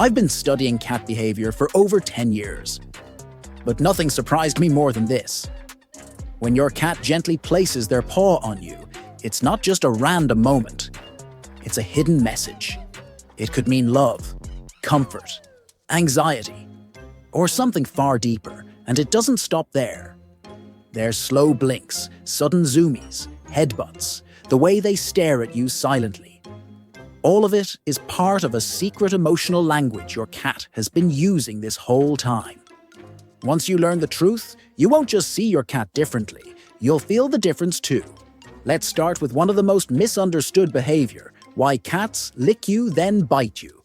I've been studying cat behavior for over 10 years. But nothing surprised me more than this. When your cat gently places their paw on you, it's not just a random moment. It's a hidden message. It could mean love, comfort, anxiety, or something far deeper, and it doesn't stop there. There's slow blinks, sudden zoomies, headbutts, the way they stare at you silently. All of it is part of a secret emotional language your cat has been using this whole time. Once you learn the truth, you won't just see your cat differently, you'll feel the difference too. Let's start with one of the most misunderstood behavior: why cats lick you then bite you.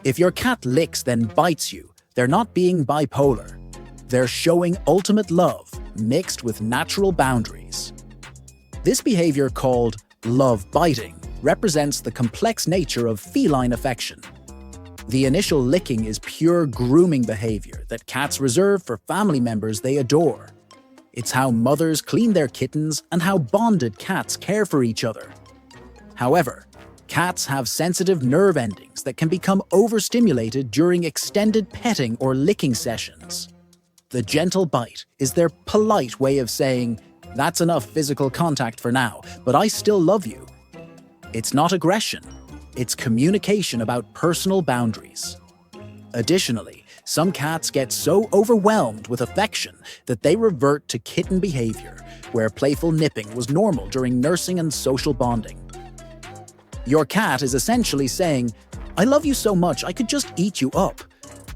If your cat licks then bites you, they're not being bipolar. They're showing ultimate love mixed with natural boundaries. This behavior, called love biting, represents the complex nature of feline affection. The initial licking is pure grooming behavior that cats reserve for family members they adore. It's how mothers clean their kittens and how bonded cats care for each other. However, cats have sensitive nerve endings that can become overstimulated during extended petting or licking sessions. The gentle bite is their polite way of saying, "That's enough physical contact for now, but I still love you." It's not aggression, it's communication about personal boundaries. Additionally, some cats get so overwhelmed with affection that they revert to kitten behavior, where playful nipping was normal during nursing and social bonding. Your cat is essentially saying, "I love you so much I could just eat you up,"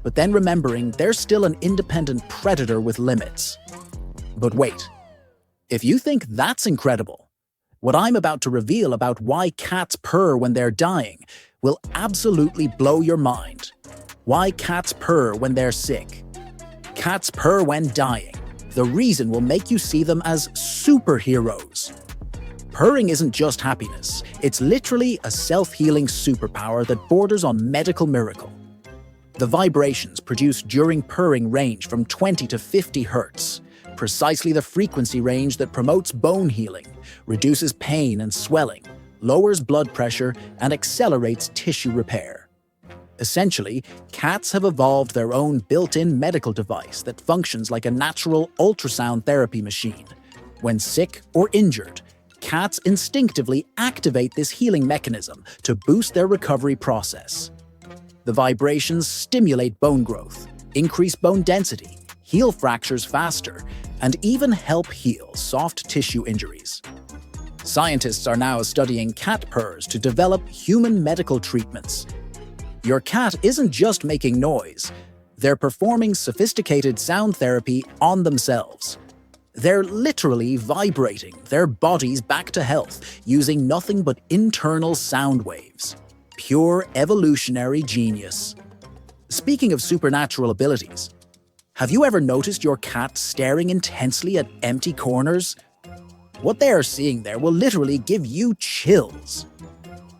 but then remembering they're still an independent predator with limits. But wait, if you think that's incredible, what I'm about to reveal about why cats purr when they're dying will absolutely blow your mind. Why cats purr when they're sick. Cats purr when dying. The reason will make you see them as superheroes. Purring isn't just happiness, it's literally a self-healing superpower that borders on medical miracle. The vibrations produced during purring range from 20 to 50 hertz, precisely the frequency range that promotes bone healing, reduces pain and swelling, lowers blood pressure, and accelerates tissue repair. Essentially, cats have evolved their own built-in medical device that functions like a natural ultrasound therapy machine. When sick or injured, cats instinctively activate this healing mechanism to boost their recovery process. The vibrations stimulate bone growth, increase bone density, heal fractures faster, and even help heal soft tissue injuries. Scientists are now studying cat purrs to develop human medical treatments. Your cat isn't just making noise, they're performing sophisticated sound therapy on themselves. They're literally vibrating their bodies back to health using nothing but internal sound waves. Pure evolutionary genius. Speaking of supernatural abilities, have you ever noticed your cat staring intensely at empty corners? What they are seeing there will literally give you chills.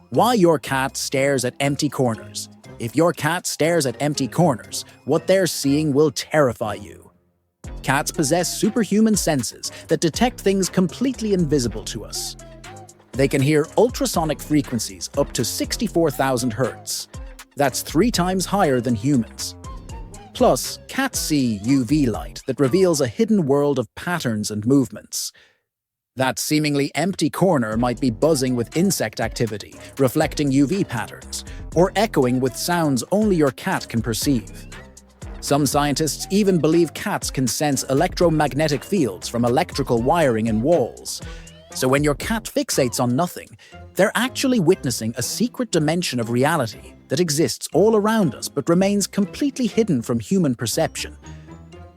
Why your cat stares at empty corners? If your cat stares at empty corners, what they're seeing will terrify you. Cats possess superhuman senses that detect things completely invisible to us. They can hear ultrasonic frequencies up to 64,000 hertz. That's 3 times higher than humans. Plus, cats see UV light that reveals a hidden world of patterns and movements. That seemingly empty corner might be buzzing with insect activity, reflecting UV patterns, or echoing with sounds only your cat can perceive. Some scientists even believe cats can sense electromagnetic fields from electrical wiring in walls. So when your cat fixates on nothing, they're actually witnessing a secret dimension of reality that exists all around us but remains completely hidden from human perception.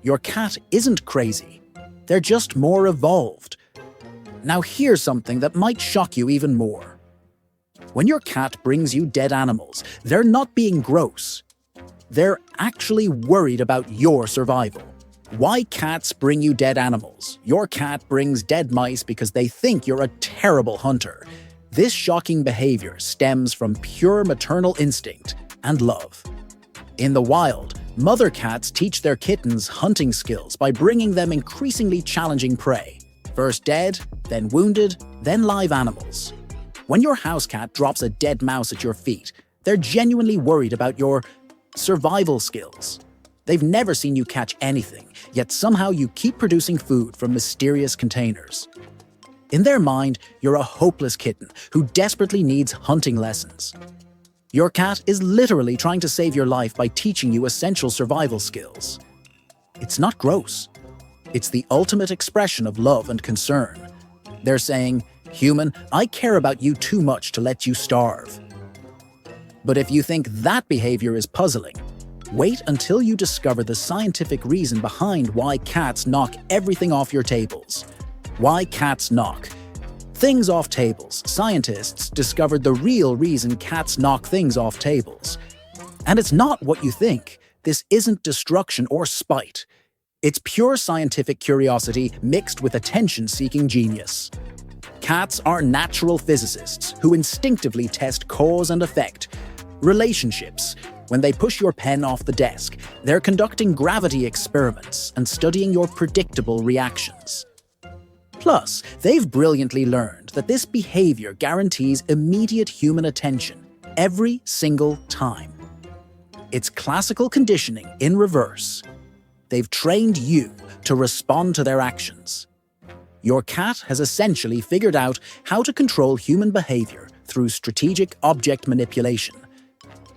Your cat isn't crazy. They're just more evolved. Now here's something that might shock you even more. When your cat brings you dead animals, they're not being gross. They're actually worried about your survival. Why cats bring you dead animals? Your cat brings dead mice because they think you're a terrible hunter. This shocking behavior stems from pure maternal instinct and love. In the wild, mother cats teach their kittens hunting skills by bringing them increasingly challenging prey. First dead, then wounded, then live animals. When your house cat drops a dead mouse at your feet, they're genuinely worried about your survival skills. They've never seen you catch anything, yet somehow you keep producing food from mysterious containers. In their mind, you're a hopeless kitten who desperately needs hunting lessons. Your cat is literally trying to save your life by teaching you essential survival skills. It's not gross. It's the ultimate expression of love and concern. They're saying, "Human, I care about you too much to let you starve." But if you think that behavior is puzzling, wait until you discover the scientific reason behind why cats knock everything off your tables. Why cats knock things off tables. Scientists discovered the real reason cats knock things off tables. And it's not what you think. This isn't destruction or spite. It's pure scientific curiosity mixed with attention-seeking genius. Cats are natural physicists who instinctively test cause and effect. Relationships. When they push your pen off the desk, they're conducting gravity experiments and studying your predictable reactions. Plus, they've brilliantly learned that this behavior guarantees immediate human attention every single time. It's classical conditioning in reverse. They've trained you to respond to their actions. Your cat has essentially figured out how to control human behavior through strategic object manipulation.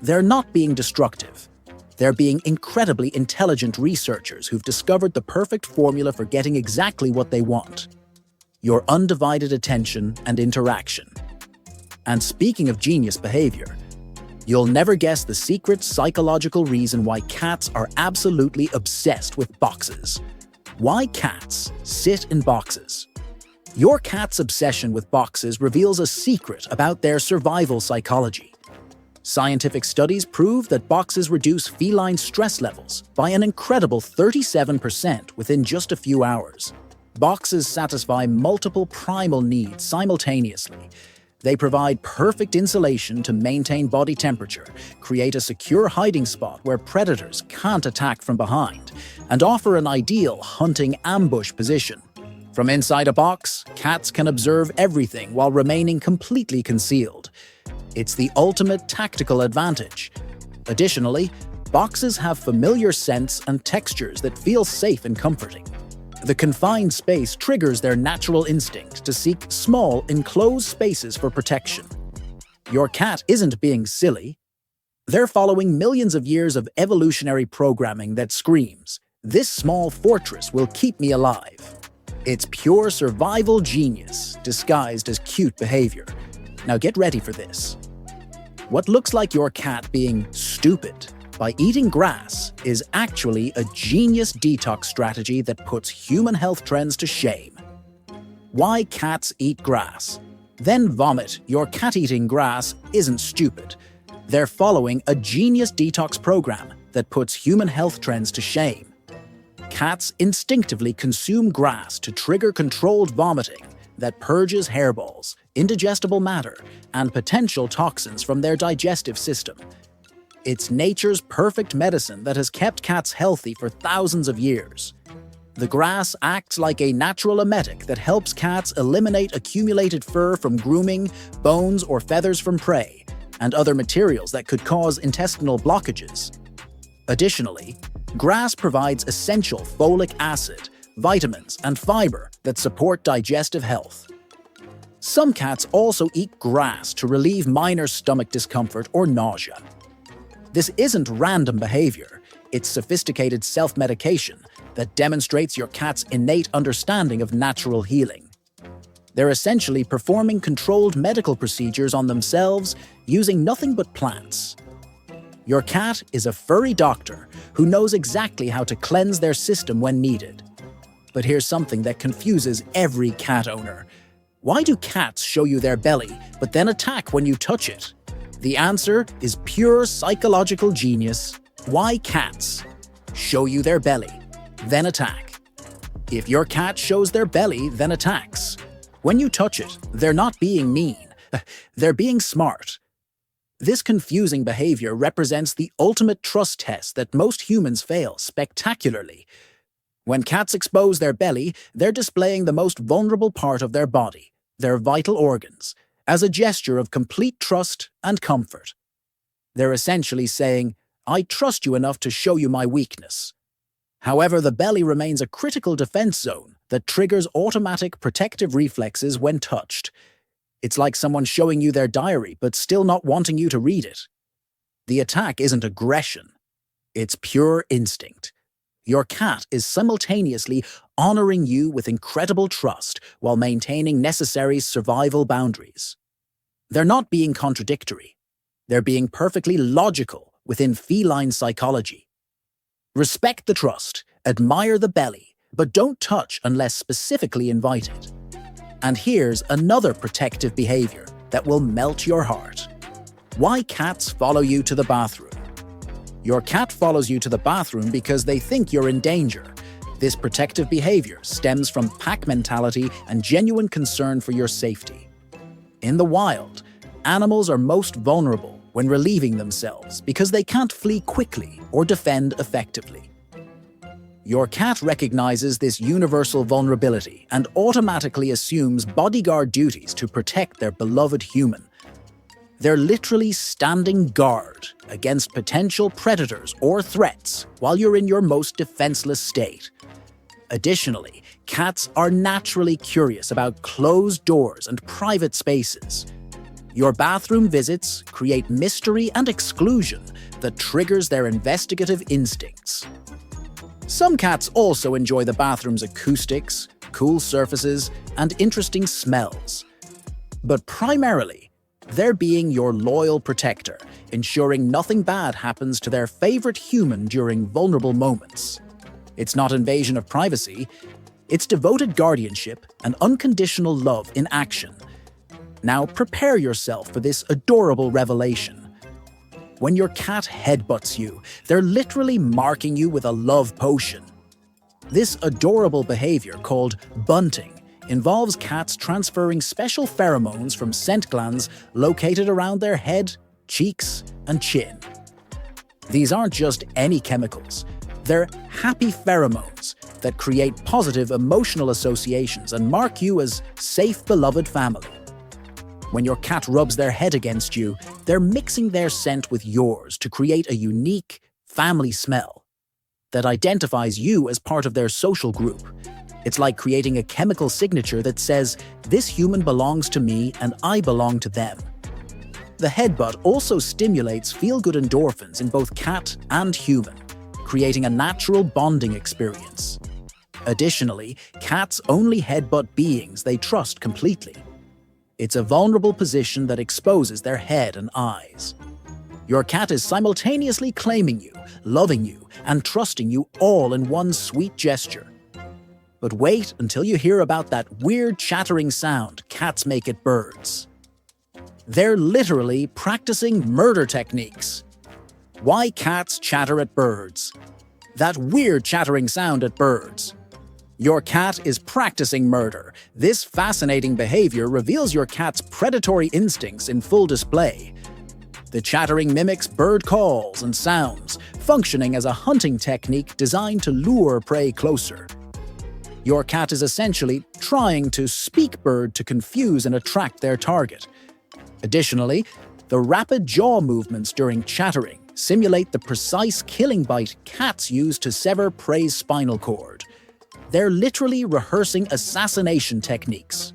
They're not being destructive. They're being incredibly intelligent researchers who've discovered the perfect formula for getting exactly what they want: your undivided attention and interaction. And speaking of genius behavior, you'll never guess the secret psychological reason why cats are absolutely obsessed with boxes. Why cats sit in boxes. Your cat's obsession with boxes reveals a secret about their survival psychology. Scientific studies prove that boxes reduce feline stress levels by an incredible 37% within just a few hours. Boxes satisfy multiple primal needs simultaneously. They provide perfect insulation to maintain body temperature, create a secure hiding spot where predators can't attack from behind, and offer an ideal hunting ambush position. From inside a box, cats can observe everything while remaining completely concealed. It's the ultimate tactical advantage. Additionally, boxes have familiar scents and textures that feel safe and comforting. The confined space triggers their natural instinct to seek small, enclosed spaces for protection. Your cat isn't being silly. They're following millions of years of evolutionary programming that screams, "This small fortress will keep me alive." It's pure survival genius disguised as cute behavior. Now get ready for this. What looks like your cat being stupid by eating grass is actually a genius detox strategy that puts human health trends to shame. Why cats eat grass, then vomit. Your cat eating grass isn't stupid. They're following a genius detox program that puts human health trends to shame. Cats instinctively consume grass to trigger controlled vomiting that purges hairballs, indigestible matter, and potential toxins from their digestive system. It's nature's perfect medicine that has kept cats healthy for thousands of years. The grass acts like a natural emetic that helps cats eliminate accumulated fur from grooming, bones or feathers from prey, and other materials that could cause intestinal blockages. Additionally, grass provides essential folic acid, vitamins, and fiber that support digestive health. Some cats also eat grass to relieve minor stomach discomfort or nausea. This isn't random behavior, it's sophisticated self-medication that demonstrates your cat's innate understanding of natural healing. They're essentially performing controlled medical procedures on themselves using nothing but plants. Your cat is a furry doctor who knows exactly how to cleanse their system when needed. But here's something that confuses every cat owner. Why do cats show you their belly but then attack when you touch it? The answer is pure psychological genius. Why cats show you their belly, then attack? If your cat shows their belly, then attacks. When you touch it, they're not being mean. They're being smart. This confusing behavior represents the ultimate trust test that most humans fail spectacularly. When cats expose their belly, they're displaying the most vulnerable part of their body, their vital organs, as a gesture of complete trust and comfort. They're essentially saying, I trust you enough to show you my weakness. However, the belly remains a critical defense zone that triggers automatic protective reflexes when touched. It's like someone showing you their diary but still not wanting you to read it. The attack isn't aggression. It's pure instinct. Your cat is simultaneously honoring you with incredible trust while maintaining necessary survival boundaries. They're not being contradictory. They're being perfectly logical within feline psychology. Respect the trust, admire the belly, but don't touch unless specifically invited. And here's another protective behavior that will melt your heart. Why cats follow you to the bathroom. Your cat follows you to the bathroom because they think you're in danger. This protective behavior stems from pack mentality and genuine concern for your safety. In the wild, animals are most vulnerable when relieving themselves because they can't flee quickly or defend effectively. Your cat recognizes this universal vulnerability and automatically assumes bodyguard duties to protect their beloved human. They're literally standing guard against potential predators or threats while you're in your most defenseless state. Additionally, cats are naturally curious about closed doors and private spaces. Your bathroom visits create mystery and exclusion that triggers their investigative instincts. Some cats also enjoy the bathroom's acoustics, cool surfaces, and interesting smells. But primarily, they're being your loyal protector, ensuring nothing bad happens to their favorite human during vulnerable moments. It's not invasion of privacy, it's devoted guardianship and unconditional love in action. Now prepare yourself for this adorable revelation. When your cat headbutts you, they're literally marking you with a love potion. This adorable behavior, called bunting, involves cats transferring special pheromones from scent glands located around their head, cheeks, and chin. These aren't just any chemicals. They're happy pheromones that create positive emotional associations and mark you as safe, beloved family. When your cat rubs their head against you, they're mixing their scent with yours to create a unique family smell that identifies you as part of their social group. It's like creating a chemical signature that says, this human belongs to me and I belong to them. The headbutt also stimulates feel-good endorphins in both cat and human, creating a natural bonding experience. Additionally, cats only headbutt beings they trust completely. It's a vulnerable position that exposes their head and eyes. Your cat is simultaneously claiming you, loving you, and trusting you all in one sweet gesture. But wait until you hear about that weird chattering sound cats make at birds. They're literally practicing murder techniques. Why cats chatter at birds? That weird chattering sound at birds. Your cat is practicing murder. This fascinating behavior reveals your cat's predatory instincts in full display. The chattering mimics bird calls and sounds, functioning as a hunting technique designed to lure prey closer. Your cat is essentially trying to speak bird to confuse and attract their target. Additionally, the rapid jaw movements during chattering simulate the precise killing bite cats use to sever prey's spinal cord. They're literally rehearsing assassination techniques.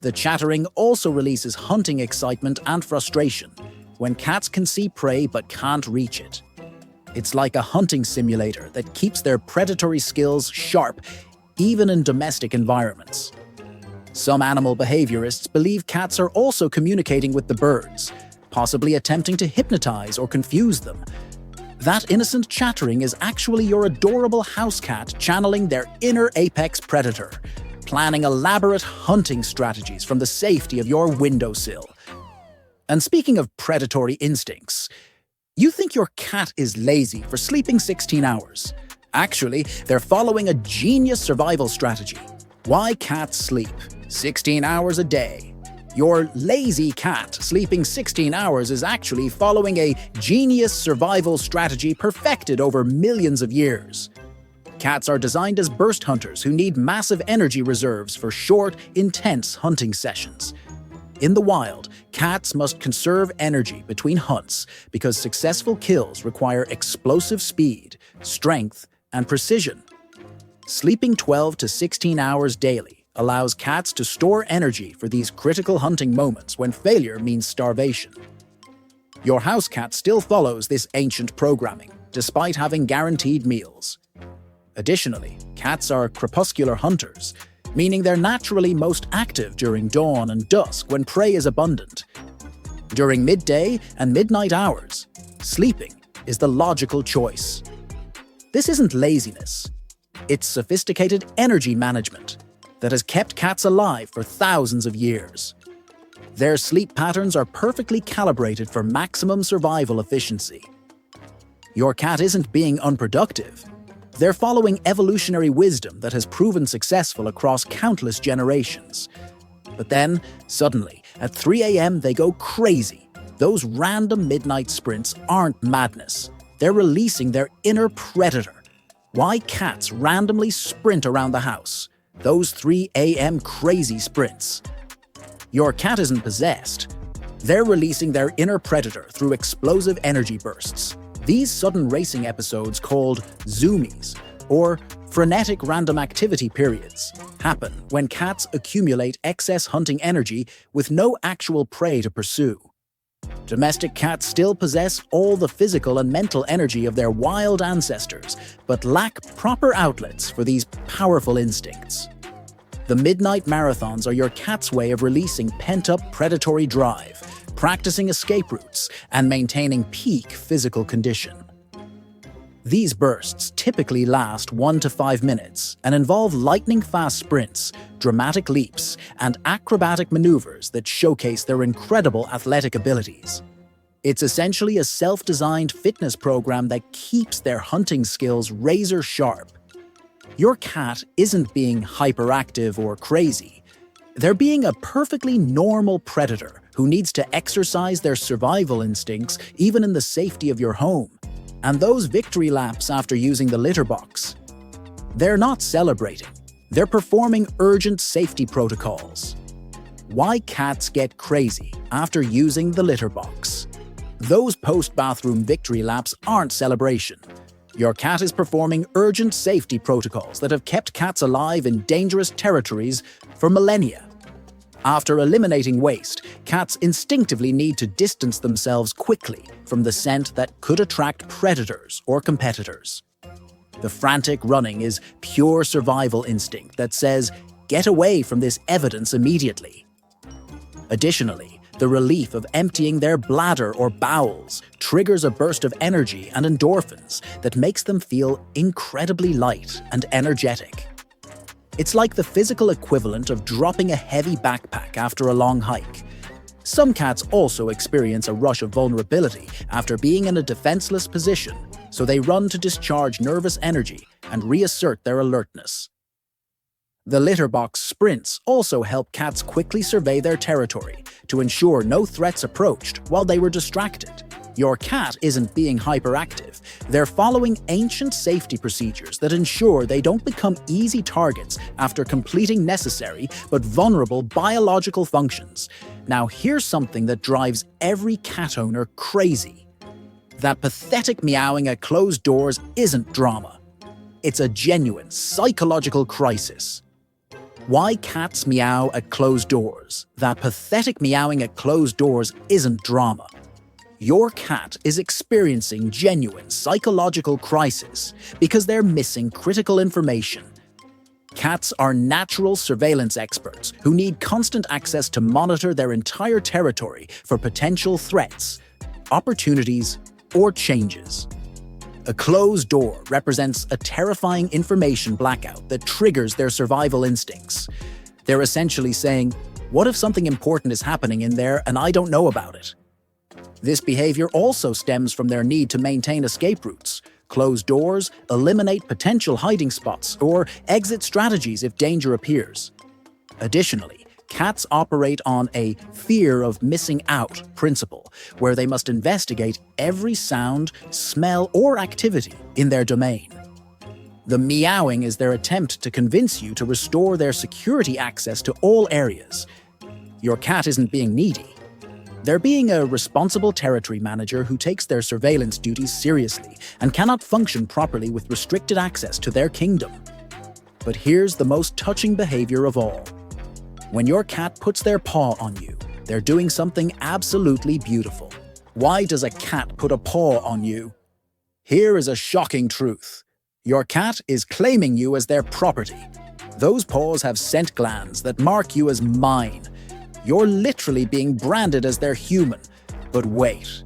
The chattering also releases hunting excitement and frustration when cats can see prey but can't reach it. It's like a hunting simulator that keeps their predatory skills sharp even in domestic environments. Some animal behaviorists believe cats are also communicating with the birds, possibly attempting to hypnotize or confuse them. That innocent chattering is actually your adorable house cat channeling their inner apex predator, planning elaborate hunting strategies from the safety of your windowsill. And speaking of predatory instincts, you think your cat is lazy for sleeping 16 hours. Actually, they're following a genius survival strategy. Why cats sleep 16 hours a day? Your lazy cat sleeping 16 hours is actually following a genius survival strategy perfected over millions of years. Cats are designed as burst hunters who need massive energy reserves for short, intense hunting sessions. In the wild, cats must conserve energy between hunts because successful kills require explosive speed, strength, and precision. Sleeping 12 to 16 hours daily allows cats to store energy for these critical hunting moments when failure means starvation. Your house cat still follows this ancient programming, despite having guaranteed meals. Additionally, cats are crepuscular hunters, meaning they're naturally most active during dawn and dusk when prey is abundant. During midday and midnight hours, sleeping is the logical choice. This isn't laziness. It's sophisticated energy management that has kept cats alive for thousands of years. Their sleep patterns are perfectly calibrated for maximum survival efficiency. Your cat isn't being unproductive. They're following evolutionary wisdom that has proven successful across countless generations. But then, suddenly, at 3 a.m. they go crazy. Those random midnight sprints aren't madness. They're releasing their inner predator. Why cats randomly sprint around the house? Those 3 a.m. crazy sprints. Your cat isn't possessed. They're releasing their inner predator through explosive energy bursts. These sudden racing episodes, called zoomies, or frenetic random activity periods, happen when cats accumulate excess hunting energy with no actual prey to pursue. Domestic cats still possess all the physical and mental energy of their wild ancestors, but lack proper outlets for these powerful instincts. The midnight marathons are your cat's way of releasing pent-up predatory drive, practicing escape routes, and maintaining peak physical condition. These bursts typically last 1 to 5 minutes and involve lightning-fast sprints, dramatic leaps, and acrobatic maneuvers that showcase their incredible athletic abilities. It's essentially a self-designed fitness program that keeps their hunting skills razor-sharp. Your cat isn't being hyperactive or crazy. They're being a perfectly normal predator who needs to exercise their survival instincts even in the safety of your home. And those victory laps after using the litter box, they're not celebrating. They're performing urgent safety protocols. Why cats get crazy after using the litter box? Those post-bathroom victory laps aren't celebration. Your cat is performing urgent safety protocols that have kept cats alive in dangerous territories for millennia. After eliminating waste, cats instinctively need to distance themselves quickly from the scent that could attract predators or competitors. The frantic running is pure survival instinct that says, "Get away from this evidence immediately." Additionally, the relief of emptying their bladder or bowels triggers a burst of energy and endorphins that makes them feel incredibly light and energetic. It's like the physical equivalent of dropping a heavy backpack after a long hike. Some cats also experience a rush of vulnerability after being in a defenseless position, so they run to discharge nervous energy and reassert their alertness. The litter box sprints also help cats quickly survey their territory to ensure no threats approached while they were distracted. Your cat isn't being hyperactive. They're following ancient safety procedures that ensure they don't become easy targets after completing necessary but vulnerable biological functions. Now here's something that drives every cat owner crazy. That pathetic meowing at closed doors isn't drama. It's a genuine psychological crisis. Why cats meow at closed doors? That pathetic meowing at closed doors isn't drama. Your cat is experiencing genuine psychological crisis because they're missing critical information. Cats are natural surveillance experts who need constant access to monitor their entire territory for potential threats, opportunities, or changes. A closed door represents a terrifying information blackout that triggers their survival instincts. They're essentially saying, "What if something important is happening in there and I don't know about it?" This behavior also stems from their need to maintain escape routes, close doors, eliminate potential hiding spots, or exit strategies if danger appears. Additionally, cats operate on a fear of missing out principle, where they must investigate every sound, smell, or activity in their domain. The meowing is their attempt to convince you to restore their security access to all areas. your cat isn't being needy. They're being a responsible territory manager who takes their surveillance duties seriously and cannot function properly with restricted access to their kingdom. But here's the most touching behavior of all. When your cat puts their paw on you, they're doing something absolutely beautiful. Why does a cat put a paw on you? Here is a shocking truth. Your cat is claiming you as their property. Those paws have scent glands that mark you as mine. You're literally being branded as their human. But wait,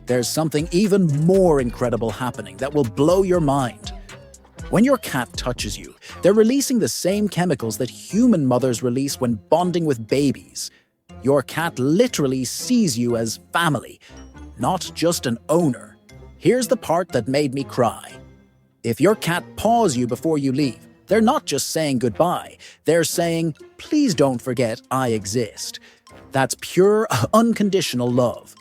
there's something even more incredible happening that will blow your mind. When your cat touches you, they're releasing the same chemicals that human mothers release when bonding with babies. Your cat literally sees you as family, not just an owner. Here's the part that made me cry. If your cat paws you before you leave, they're not just saying goodbye. They're saying, please don't forget I exist. That's pure, unconditional love.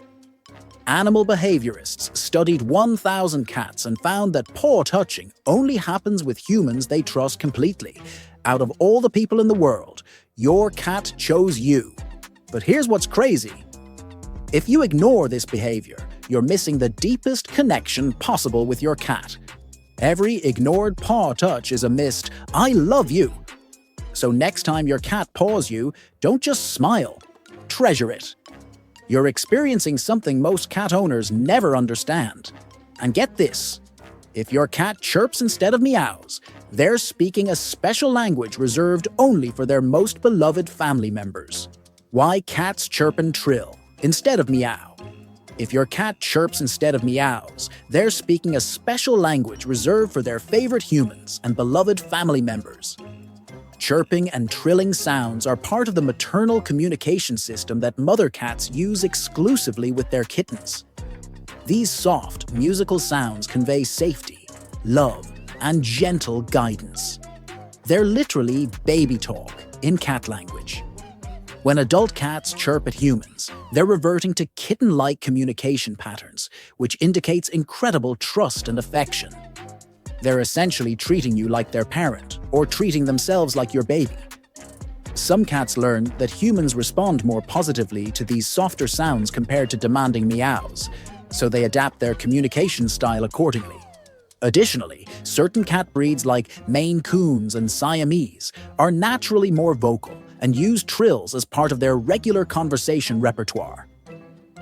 Animal behaviorists studied 1,000 cats and found that paw touching only happens with humans they trust completely. Out of all the people in the world, your cat chose you. But here's what's crazy. If you ignore this behavior, you're missing the deepest connection possible with your cat. Every ignored paw touch is a missed, I love you. So next time your cat paws you, don't just smile. Treasure it. You're experiencing something most cat owners never understand. And get this, if your cat chirps instead of meows, they're speaking a special language reserved only for their most beloved family members. Why cats chirp and trill instead of meow? If your cat chirps instead of meows, they're speaking a special language reserved for their favorite humans and beloved family members. Chirping and trilling sounds are part of the maternal communication system that mother cats use exclusively with their kittens. These soft, musical sounds convey safety, love, and gentle guidance. They're literally baby talk in cat language. When adult cats chirp at humans, they're reverting to kitten-like communication patterns, which indicates incredible trust and affection. They're essentially treating you like their parent, or treating themselves like your baby. Some cats learn that humans respond more positively to these softer sounds compared to demanding meows, so they adapt their communication style accordingly. Additionally, certain cat breeds like Maine Coons and Siamese are naturally more vocal and use trills as part of their regular conversation repertoire.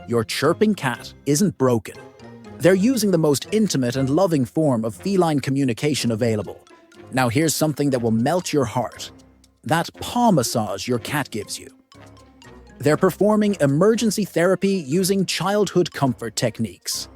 Your chirping cat isn't broken. They're using the most intimate and loving form of feline communication available. Now here's something that will melt your heart. That paw massage your cat gives you. They're performing emergency therapy using childhood comfort techniques.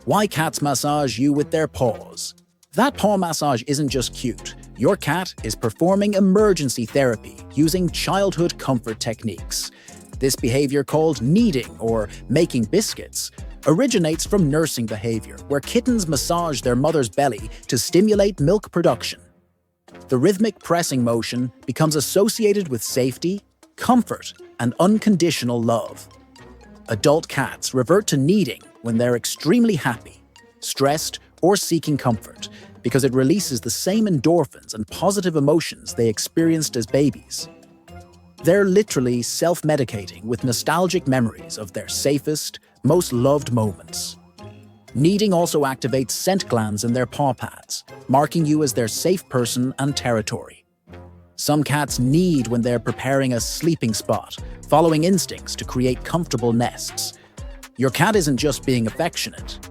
Why cats massage you with their paws? That paw massage isn't just cute. Your cat is performing emergency therapy using childhood comfort techniques. This behavior, called kneading or making biscuits, originates from nursing behavior, where kittens massage their mother's belly to stimulate milk production. The rhythmic pressing motion becomes associated with safety, comfort, and unconditional love. Adult cats revert to kneading when they're extremely happy, stressed, or seeking comfort, because it releases the same endorphins and positive emotions they experienced as babies. They're literally self-medicating with nostalgic memories of their safest, most loved moments. Kneading also activates scent glands in their paw pads, marking you as their safe person and territory. Some cats knead when they're preparing a sleeping spot, following instincts to create comfortable nests. Your cat isn't just being affectionate.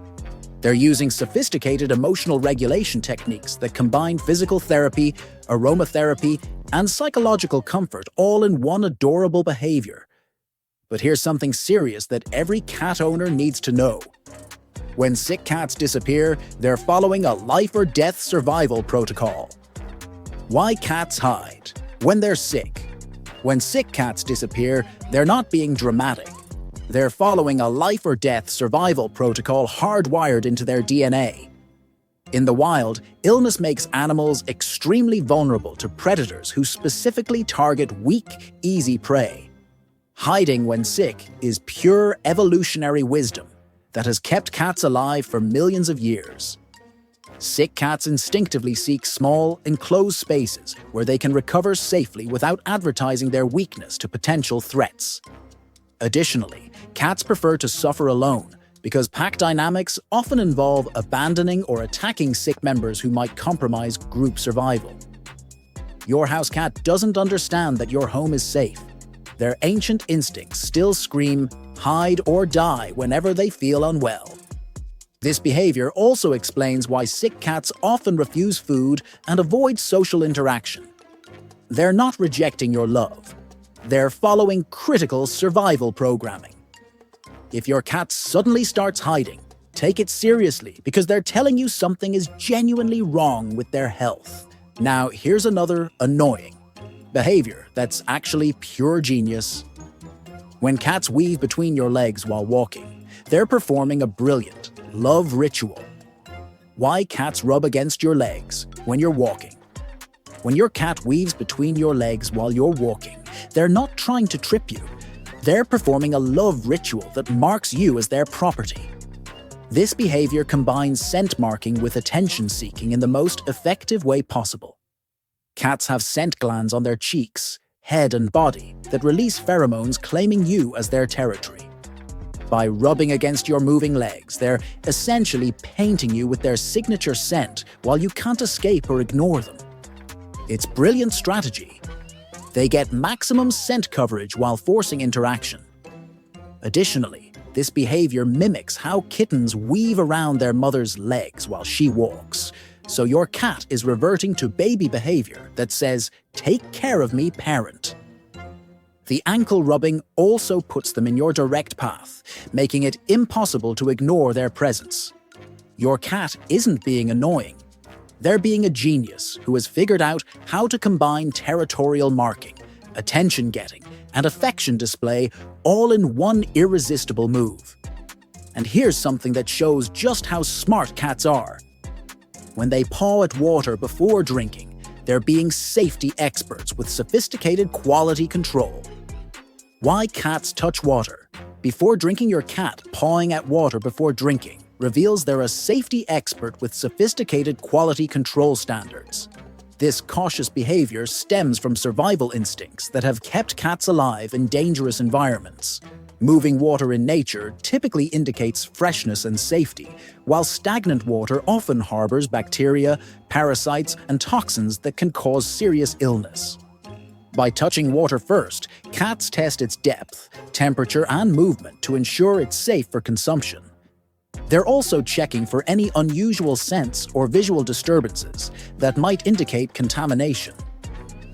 They're using sophisticated emotional regulation techniques that combine physical therapy, aromatherapy, and psychological comfort all in one adorable behavior. But here's something serious that every cat owner needs to know. When sick cats disappear, they're following a life-or-death survival protocol. Why cats hide? When they're sick. When sick cats disappear, they're not being dramatic. They're following a life-or-death survival protocol hardwired into their DNA. In the wild, illness makes animals extremely vulnerable to predators who specifically target weak, easy prey. Hiding when sick is pure evolutionary wisdom that has kept cats alive for millions of years. Sick cats instinctively seek small, enclosed spaces where they can recover safely without advertising their weakness to potential threats. Additionally, cats prefer to suffer alone because pack dynamics often involve abandoning or attacking sick members who might compromise group survival. Your house cat doesn't understand that your home is safe. Their ancient instincts still scream, hide or die whenever they feel unwell. This behavior also explains why sick cats often refuse food and avoid social interaction. They're not rejecting your love. They're following critical survival programming. If your cat suddenly starts hiding, take it seriously because they're telling you something is genuinely wrong with their health. Now, here's another annoying behavior that's actually pure genius. When cats weave between your legs while walking, they're performing a brilliant love ritual. Why cats rub against your legs when you're walking? When your cat weaves between your legs while you're walking, they're not trying to trip you. They're performing a love ritual that marks you as their property. This behavior combines scent marking with attention seeking in the most effective way possible. Cats have scent glands on their cheeks, head, and body that release pheromones claiming you as their territory. By rubbing against your moving legs, they're essentially painting you with their signature scent while you can't escape or ignore them. It's brilliant strategy. They get maximum scent coverage while forcing interaction. Additionally, this behavior mimics how kittens weave around their mother's legs while she walks. So your cat is reverting to baby behavior that says, "Take care of me, parent." The ankle rubbing also puts them in your direct path, making it impossible to ignore their presence. Your cat isn't being annoying. They're being a genius who has figured out how to combine territorial marking, attention-getting, and affection display all in one irresistible move. And here's something that shows just how smart cats are. When they paw at water before drinking, they're being safety experts with sophisticated quality control. Why cats touch water? Before drinking, your cat pawing at water before drinking reveals they're a safety expert with sophisticated quality control standards. This cautious behavior stems from survival instincts that have kept cats alive in dangerous environments. Moving water in nature typically indicates freshness and safety, while stagnant water often harbors bacteria, parasites, and toxins that can cause serious illness. By touching water first, cats test its depth, temperature, and movement to ensure it's safe for consumption. They're also checking for any unusual scents or visual disturbances that might indicate contamination.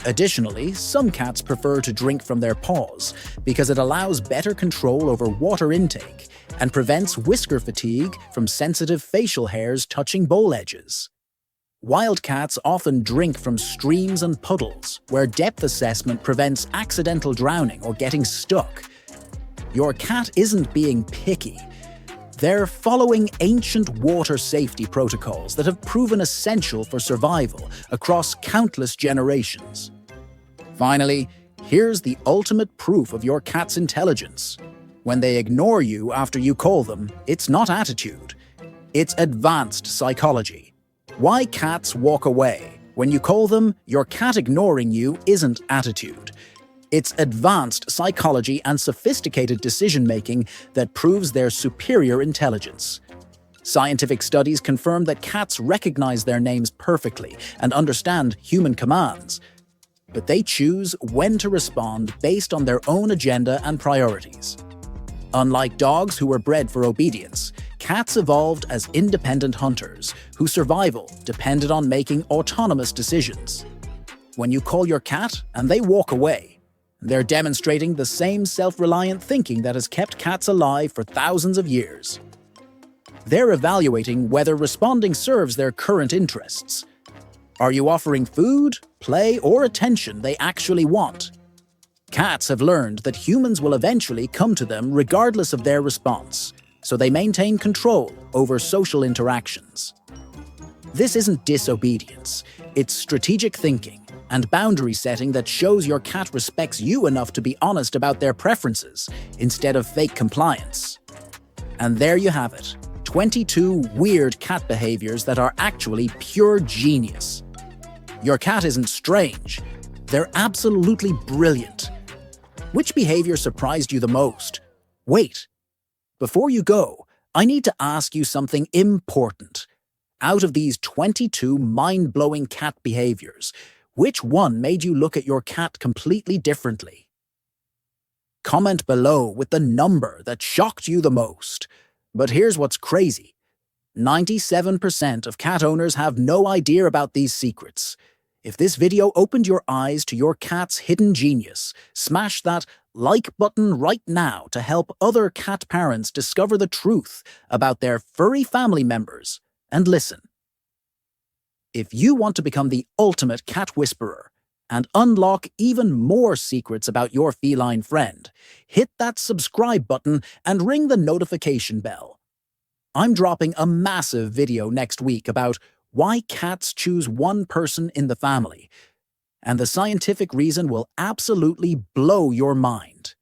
Additionally, some cats prefer to drink from their paws because it allows better control over water intake and prevents whisker fatigue from sensitive facial hairs touching bowl edges. Wild cats often drink from streams and puddles, where depth assessment prevents accidental drowning or getting stuck. Your cat isn't being picky. They're following ancient water safety protocols that have proven essential for survival across countless generations. Finally, here's the ultimate proof of your cat's intelligence. When they ignore you after you call them, it's not attitude. It's advanced psychology. Why cats walk away? When you call them, your cat ignoring you isn't attitude. It's advanced psychology and sophisticated decision-making that proves their superior intelligence. Scientific studies confirm that cats recognize their names perfectly and understand human commands, but they choose when to respond based on their own agenda and priorities. Unlike dogs who were bred for obedience, cats evolved as independent hunters whose survival depended on making autonomous decisions. When you call your cat and they walk away, they're demonstrating the same self-reliant thinking that has kept cats alive for thousands of years. They're evaluating whether responding serves their current interests. Are you offering food, play, or attention they actually want? Cats have learned that humans will eventually come to them regardless of their response, so they maintain control over social interactions. This isn't disobedience, it's strategic thinking and boundary setting that shows your cat respects you enough to be honest about their preferences instead of fake compliance. And there you have it, 22 weird cat behaviors that are actually pure genius. Your cat isn't strange. They're absolutely brilliant. Which behavior surprised you the most? Wait. Before you go, I need to ask you something important. Out of these 22 mind-blowing cat behaviors, which one made you look at your cat completely differently? Comment below with the number that shocked you the most. But here's what's crazy. 97% of cat owners have no idea about these secrets. If this video opened your eyes to your cat's hidden genius, smash that like button right now to help other cat parents discover the truth about their furry family members. And listen. If you want to become the ultimate cat whisperer and unlock even more secrets about your feline friend, hit that subscribe button and ring the notification bell. I'm dropping a massive video next week about why cats choose one person in the family, and the scientific reason will absolutely blow your mind.